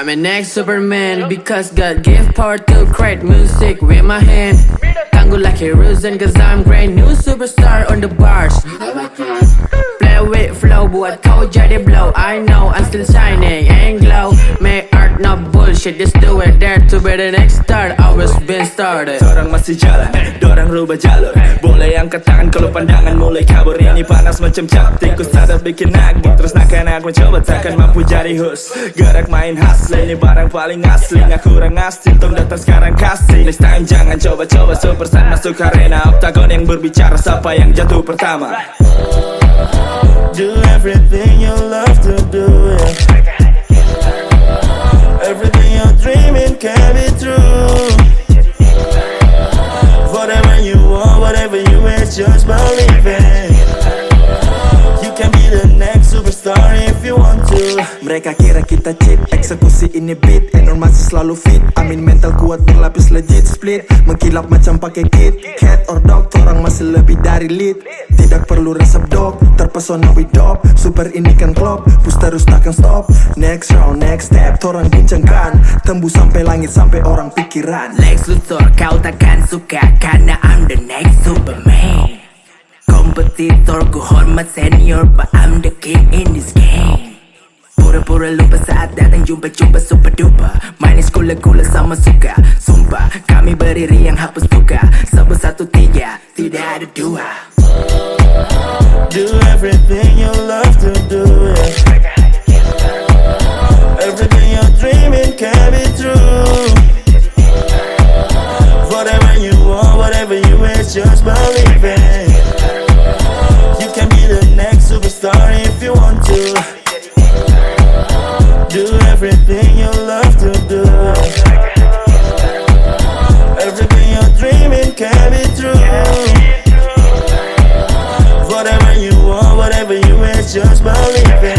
I'm an next Superman because God gave power to create music with my hand. Can't go like heroes and cause I'm great. New superstar on the bars. Play with flow, buat kau jadi blow. I know I'm still shining and glow. Make art not bullshit, just do it. Dare to be the next star, always been started. Orang masih jalan, dorang rubah jalur. Boleh angkat tangan kalau pandangan mulai kabur. Ini panas macam cap tikus, sadar bikin nagih. Terus nak mencoba takkan mampu jadi host. Gerak main hustle, ini barang paling asli. Nggak kurang asli, tong datang sekarang kasih. Next time jangan coba-coba, superstar masuk arena. Oktagon yang berbicara, siapa yang jatuh pertama. Do everything you love to do, yeah. Everything you're dreaming can be true. Whatever you want, whatever you wish, just believe it. You can be the next superstar if you want to. Mereka kira kita cheat, eksekusi ini beat. Enon masih selalu fit, amin mental kuat berlapis legit split. Mengkilap macam pakai kit, cat or dog, orang masih lebih dari lead. Tidak perlu resep dog, terpesona with dog. Super ini kan klop, push terus takkan stop. Next round, next step, orang bincangkan. Tembus sampai langit, sampai orang pikiran. Lex Luthor, kau takkan suka karena I'm the next Superman. Kompetitor, ku hormat senior, but I'm the king in this game. Pura-pura lupa saat datang jumpa super duper. Manis gula-gula sama suka. Sumpah, kami berdiri yang hapus duka. Sebut 1, 3, tidak ada 2. Do everything you love to do, yeah. Everything you're dreaming can be true. Whatever you want, whatever you wish, just believe it. You can be the next superstar if you want to. Do everything you love to do. Everything you're dreaming can be true. Whatever you want, whatever you wish, just believe it.